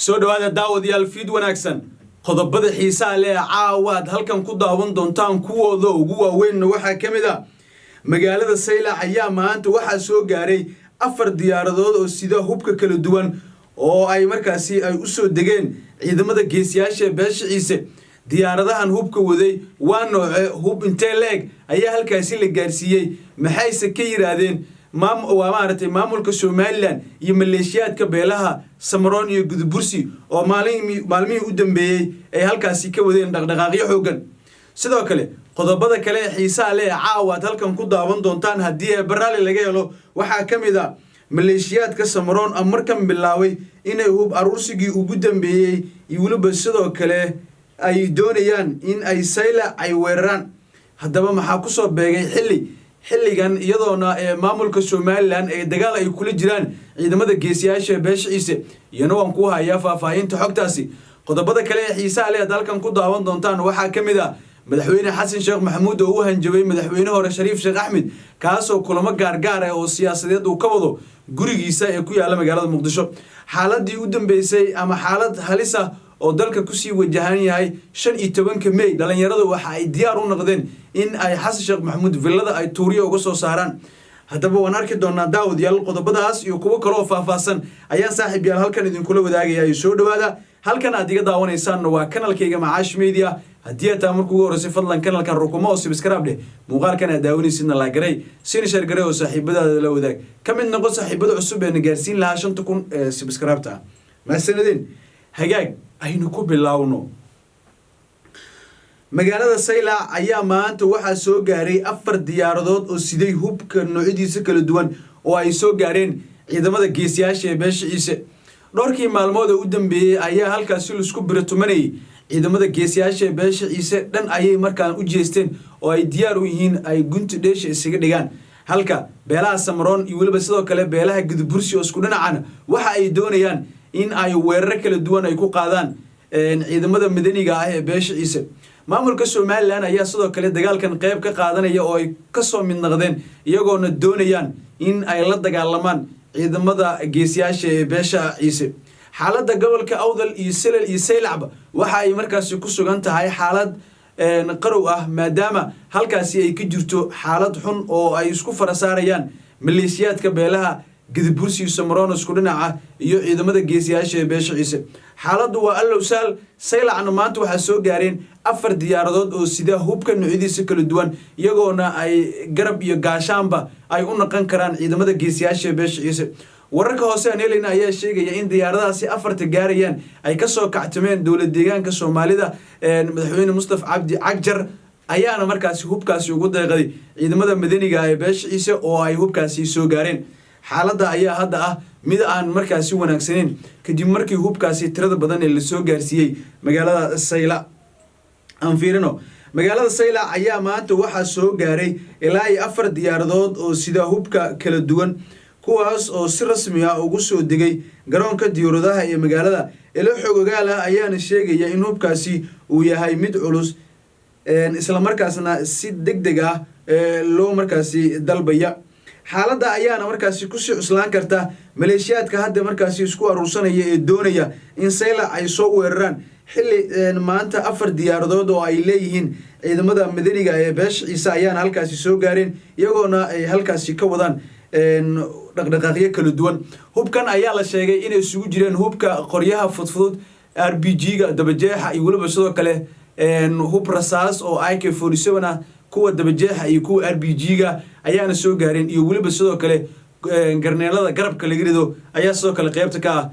soo dhawaada daawadayaal fiid wanaagsan qodobada xiisaha leh caawaad halkan ku daawan doontaan kuwooda ugu waaweyn waxa kamid ah magaalada Saylac ayaa maanta waxa soo gaaray 4 diyaaradood oo sida hubka kala duwan oo ay markaasi ay u soo degeen ciidamada geesiyaasha beesha ciise diyaaradahan hubka waday waa nooc hub intee leeg ayaa halkaasi la gaarsiiyay maxayse ka yiraahdeen maamulka Somaliland iyo maleeshiyaadka beelaha Samaroon iyo Gudbursi oo maalmihii u dambeeyay ay halkaasi ka wadeen dhaqdhaqaaqyo xooggan sidoo kale qodobada kale xiisaha leh caawaad halkan ku daawan doontaan hadii ay baraali laga helo waxa kamid ah maleeshiyaadka Samaroon markan bilaaway inay hub aruursigii ugu dambeeyay iyo waliba sidoo kale ay doonayaan in ay Saylac ay weeraraan haddaba maxaa ku soo beegay xilligan iyadoona maamulka Somaliland ay dagaal ay kula jiraan ciidamada geesiyaasha beesha ciise iyana waan ku hayaa faahfaahinta xogtaasi qodobada kale xiisaha leh dalkan ku daawan doontaan waxa kamid ah madaxweyne Xasan Sheekh Maxamuud oo u hanjabay madaxweyne hore Shariif Sheekh Axmed kaasoo kulamo gaar ah oo siyaasadeed uu ka wado gurigiisa ee ku yaala magaalada Muqdisho xaaladii u dambeysay ama xaalad halis ah oo dalka ku sii wajahan yahay 15 May dhalinyaradu waxa ay diyaar u noqdeen in ay Xasan Sheekh Maxamuud villada ay tuuriyo uga soo saaraan haddaba waan arki doonaa daawadayaal qodobadaas iyo kuwa kale oo faahfaahsan ayaan saaxiibayaal halkan idin kula wadaagayaa soo dhawaada halkan aad iga daawanaysaan waa kanalkayga Macaash Media haddii aad markuu ugu horeysay fadlan kanalkan rukumo oo subscribe leh muuqaalkan aad daawanaysidna la garay sina share garay oo saaxiibadaada la wadaag kamid noqo saaxiibada cusub ee gaarsiin lahaa 5000 subscribe ta ma sanadin hagaag aynu ku bilaawno magaalada Saylac ayaa maanta waxa soo gaaray 4 diyaaradood oo siday hubka noocyadiisa kala duwan oo ay soo gaareen ciidamada geesiyaasha ee beesha ciise dhowrkii maalmood u dambeeyay ayaa halkaas la isku biratumanay ciidamada geesiyaasha ee beesha ciise dhan ayay markaan u jeesteen oo ay diyaar u yihiin ay gunti dheesha isaga dhigaan halka beelaha Samaroon iyo waliba sidoo kale beelaha Gudbursi oo isku dhinacana waxa ay doonayaan in ay weerar kala duwan ay ku qaadaan ciidamada madaniga ah ee beesha ciise maamulka Somaliland ayaa sidoo kale dagaalkan qayb ka qaadanaya oo ay ka soo mid noqdeen iyagoona doonayaan in ay la dagaalamaan ciidamada geesiyaasha ee beesha ciise xaaladda gobolka Awdal iyo Salal iyo Saylac waxa ay markaasi ku sugan tahay xaalad qarow ah maadaama halkaasi ay ka jirto xaalad xun oo ay isku farasaarayaan maleeshiyaadka beelaha Gudbursi Samaroon isku dhinaca iyo ciidamada geesiyaasha ee beesha ciise xaaladdu waa allowsaal Saylacna maanta waxa soo gaareen 4 diyaaradood oo sida hubka noocyadiisa kala duwan iyagoona ay garab iyo gaashaanba ay u noqon karaan ciidamada geesiyaasha ee beesha ciise wararka hoose aan helayna ayaa sheegaya in diyaaradaasi 4 gaarayaan ay ka soo kactameen dawlad deegaanka Soomaalida madaxweyne Mustafa Cabdi Cagjar ayaana markaasi hubkaasi ugu deeqay ciidamada madaniga ee beesha ciise oo ay hubkaasi soo gaareen xaaladda ayaa hadda ah mid aan markaasi wanaagsaneyn kadib markii hubkaasi tirada badan ee la soo gaarsiiyay magaalada Saylac aan fiirino magaalada Saylac ayaa maanta waxa soo gaaray ilaa 4 diyaaradood oo sida hubka kala duwan kuwaas oo si rasmi ah ugu soo degay garoonka diyaaradaha ee magaalada ilo xogogaala ayaana sheegaya in hubkaasi uu yahay mid culus isla markaasna si degdeg ah loo markaasi dalbaya xaaladda ayaana markaasi ku sii cuslaan karta maleeshiyaadka hadda markaasi isku aruursanaya ee doonaya in Saylac ay soo weeraraan xilli maanta 4 diyaaradood oo ay leeyihiin ciidamada madaniga ee beesha ciise ayaan halkaasi soo gaareen iyagoona ay halkaasi ka wadaan dhaqdhaqaaqyo kala duwan hubkan ayaa la sheegay inay isugu jireen hubka qoryaha fudfudud RPG-ga dabajeexa iyo waliba sidoo kale hub rasaas oo AK47 ah kuwa dabajeexa iyo kuwa RPG-ga ayaana soo gaareen iyo waliba sidoo kale garneelada garabka laga rido ayaa sidoo kale qaybta ka ah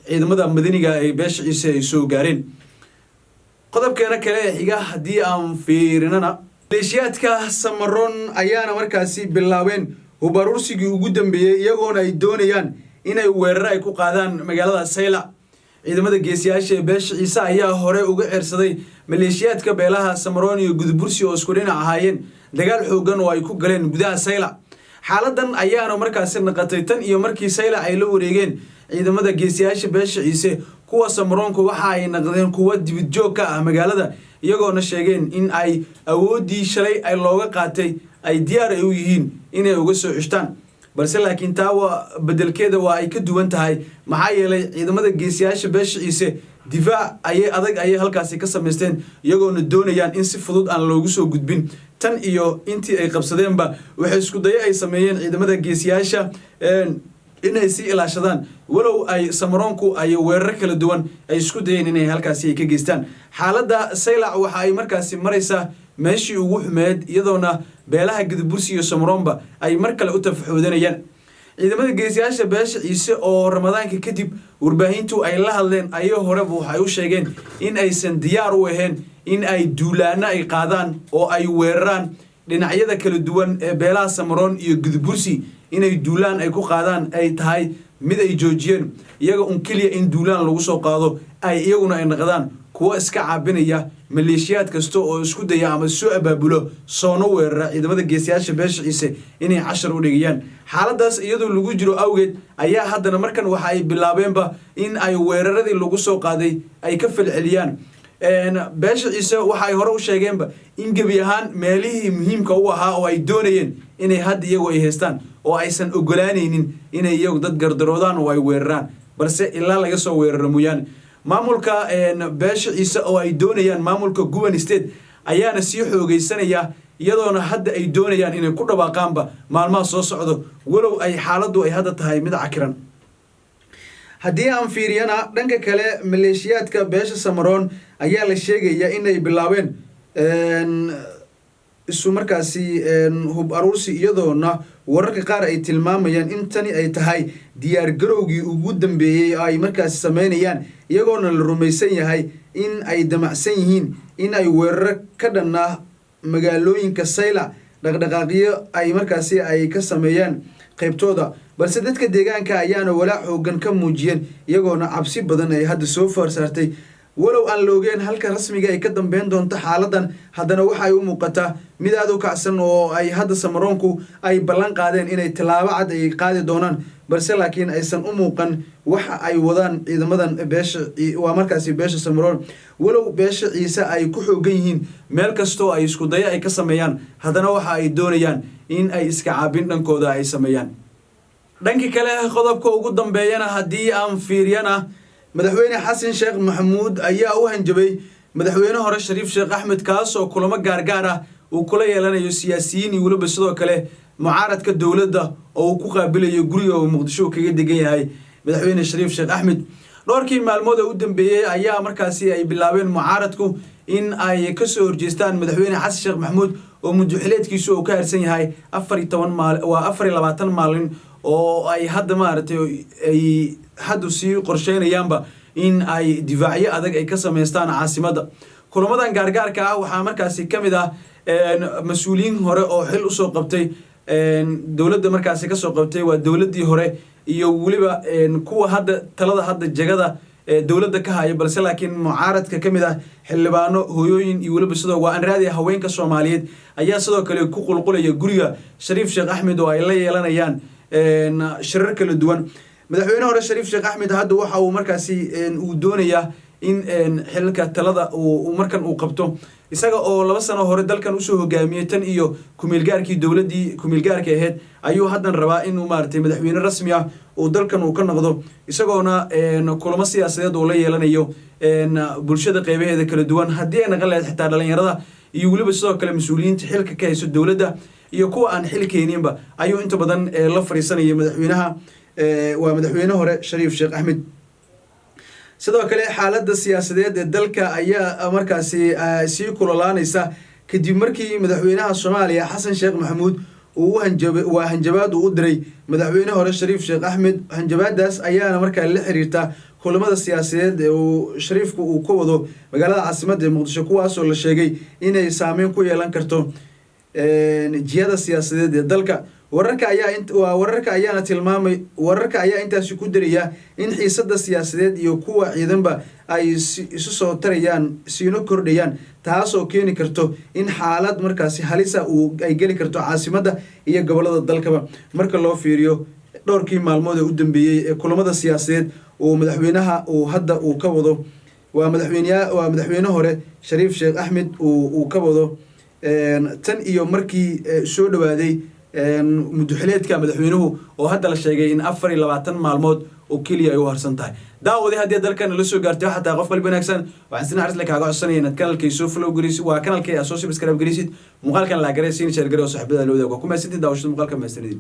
ciidamada madaniga ee beesha ciise ay soo gaareen qodobkeena kale xiga hadii aan fiirinana maleeshiyaadka Samaroon ayaana markaasi bilaabeen hub aruursigii ugu dambeeyay iyagoona ay doonayaan inay weerar ay ku qaadaan magaalada Saylac ciidamada geesiyaasha ee beesha ciise ayaa hore uga cirsaday maleeshiyaadka beelaha Samaroon iyo Gudbursi oo isku dhinac ahaayeen dagaal xooggan oo ay ku galeen gudaha Saylac xaaladan ayaana markaasi naqatay tan iyo markii Saylac ay la wareegeen ciidamada geesiyaasha beesha ciise kuwa Samaroonku waxa ay noqdeen kuwa dibid joog ka ah magaalada iyagoona sheegeen in ay awoodii shalay ay looga qaatay ay diyaar u yihiin inay uga soo xishtaan balse laakiin taa waa bedelkeeda waa ay ka duwan tahay maxaa yeelay ciidamada geesiyaasha beesha ciise difaac ayay adag ayay halkaasi ka samaysteen iyagoona doonayaan in si fudud aan loogu soo gudbin tan iyo intii ay qabsadeenba waxay isku dayo ay sameeyeen ciidamada geesiyaasha inay sii ilaashadaan walow ay samaroonku ay weerar kala duwan ay isku dayeen inay halkaasi ay ka geystaan xaaladda saylac waxa ay markaasi maraysaa meeshii ugu xumeed iyadoona beelaha gadabursi iyo samaroonba ay mar kale u tafaxoodanayaan ciidamada geesiyaasha beesha ciise oo ramadaanka kadib warbaahintu ay la hadleen ayay horeba waxay u sheegeen in aysan diyaar u ahayn in ay duulaana ay qaadaan oo ay weeraraan dhinacyada kala duwan ee beelaha samaroon iyo gadabursi inay duulaan ay ku qaadaan ay tahay mid ay joojiyeen iyaga un keliya in duulaan lagu soo qaado ay iyaguna ay naqdaan kuwa iska caabinaya maleeshiyaad kasta oo isku daya ama soo abaabulo soona weerara ciidamada geesiyaasha beesha ciise inay cashar u dhigayaan xaaladaas iyadoo lagu jiro awgeed ayaa haddana markan waxa ay bilaabeenba in ay weeraradii lagu soo qaaday ay ka falceliyaan beesha ciise waxa ay hore u sheegeenba in gebi ahaan meelihii muhiimka u ahaa oo ay doonayeen inay hadda iyagu ay haystaan oo aysan ogolaanaynin inay iyagu dad gardaroodaan oo ay weeraraan balse ilaa laga soo weeraro mooyaane maamulka beesha ciise oo ay doonayaan maamulka Govan State ayaana sii xoogaysanaya iyadoona hadda ay doonayaan inay ku dhawaaqaanba maalmaha soo socdo walow ay xaaladdu ay hadda tahay mid cakiran haddii aan fiiriyana dhanka kale maleeshiyaadka beesha samaroon ayaa la sheegayaa inay bilaabeen isu markaasi hub aruursi iyadoona wararka qaar ay tilmaamayaan in tani ay tahay diyaar garowgii ugu dambeeyay ay markaasi sameynayaan iyagoona la rumaysan yahay in ay damacsan yihiin in ay weeraro ka dhanna magaalooyinka saylac dhaqdhaqaaqyo ay markaasi ay ka sameeyaan qaybtooda balse dadka deegaanka ayaana walaac xoogan ka muujiyeen iyagoona cabsi badan ay hadda soo foor saartay walow aan la ogeen halka rasmiga ay ka dambeyn doonto xaaladan haddana waxa ay u muuqataa mid aad u kacsan oo ay hadda samaroonku ay ballan qaadeen inay tallaabo cad ay qaadi doonaan balse laakiin aysan u muuqan waxa ay wadaan ciidamadan beesha waa markaasi beesha samaroon walow beesha ciise ay ku xoogan yihiin meel kastoo ay isku dayo ay ka sameeyaan haddana waxa ay doonayaan in ay iska caabin dhankooda ay sameeyaan dhanka kale qodobka ugu dambeeyana haddii aan fiiriyana madaxweyne xasan sheekh maxamuud ayaa u hanjabay madaxweyne hore shariif sheekh axmed kaas oo kulamo gaargaar ah uu kula yeelanayo siyaasiyiin iyo weliba sidoo kale mucaaradka dowladda oo uu ku qaabilayo guriga oo muqdisho kaga degan yahay madaxweyne shariif sheekh axmed dhowrkii maalmood u dambeeyay ayaa markaasi ay bilaabeen mucaaradku in ay ka soo horjeestaan madaxweyne xasan sheekh maxamuud oo muddaxileedkiisu uu ka harsan yahay 24 maalin oo ay hadda maaragtay ay haddu sii qorsheynayaanba in ay difaacyo adag ay ka samaystaan caasimadda kulamadan gaargaarka ah waxaa markaasi ka mid ah mas-uuliyiin hore oo xil usoo qabtay dowladda markaasi kasoo qabtay waa dowladdii hore iyo weliba kuwa hadda talada hadda jagada dowladda ka haya balse laakiin mucaaradka ka mid ah xildhibaano hooyooyin iyo weliba sidoo waa anraadi haweenka Soomaaliyeed ayaa sidoo kale ku qulqulaya guriga Shariif Sheekh Axmed oo ay la yeelanayaan shirar kala duwan madaxweyne hore Shariif Sheekh Axmed hadda waxa uu markaasi uu doonayaa in xilka talada uu markan uu qabto isaga oo 2 sano hore dalkan u soo hogaamiyay tan iyo kumeelgaarkii dowladii kumeelgaarka ahayd ayuu haddan rabaa in uu maartay madaxweyne rasmi ah oo dalkan uu ka noqdo isagoona kulamo siyaasadeed oo la yeelanayo bulshada qaybaheeda kala duwan haddii ay naqan lahayd xitaa dhalinyarada iyo weliba sidoo kale mas-uuliyiinta xilka ka hayso dowladda iyo kuwa aan xilkeeninba ayuu inta badan la fariisanayay madaxweynaha waa madaxweyne hore Shariif Sheekh Axmed sidoo kale xaaladda siyaasadeed ee dalka ayaa markaasi sii kululaanaysa kadib markii madaxweynaha Soomaaliya Xasan Sheekh Maxamuud uu hanjabaad u diray madaxweyne hore Shariif Sheekh Axmed hanjabaadaas ayaana markaa la xiriirta kulamada siyaasadeed ee uu Shariifku uu ka wado magaalada caasimadda Muqdisho kuwaas oo la sheegay inay saameyn ku yeelan karto jihada siyaasadeed ee dalka wararka ayaana tilmaamay wararka ayaa intaasi ku daraya in xiisada siyaasadeed iyo kuwa ciidanba ay isu soo tarayaan siino kordhayaan taas oo keeni karto in xaalad markaasi halisa ay geli karto caasimadda iyo gobolada dalkaba marka loo fiiriyo dhowrkii maalmood ee u dambeeyay ee kulamada siyaasadeed oo madaxweynaha uu hadda uu ka wado waa madaxweyne hore Shariif Sheekh Axmed uu ka wado tan iyo markii soo dhawaaday مدحليتك مدحوينه وهذا الشيء إن أفر إلى 20 معلومات وكليا يوهرسن تاي داودي هدي دلكن لسه قرتي حتى غف قلبي نكسن وعن سنة عرس لك هاقع السنة نتكلم كي يسوف لو جريس وكان الكي أساسي بس كلام جريسيد مقال كان لا جريسين شر جري وصحبه لو ده وكم سنتي داوشت مقال كم سنتي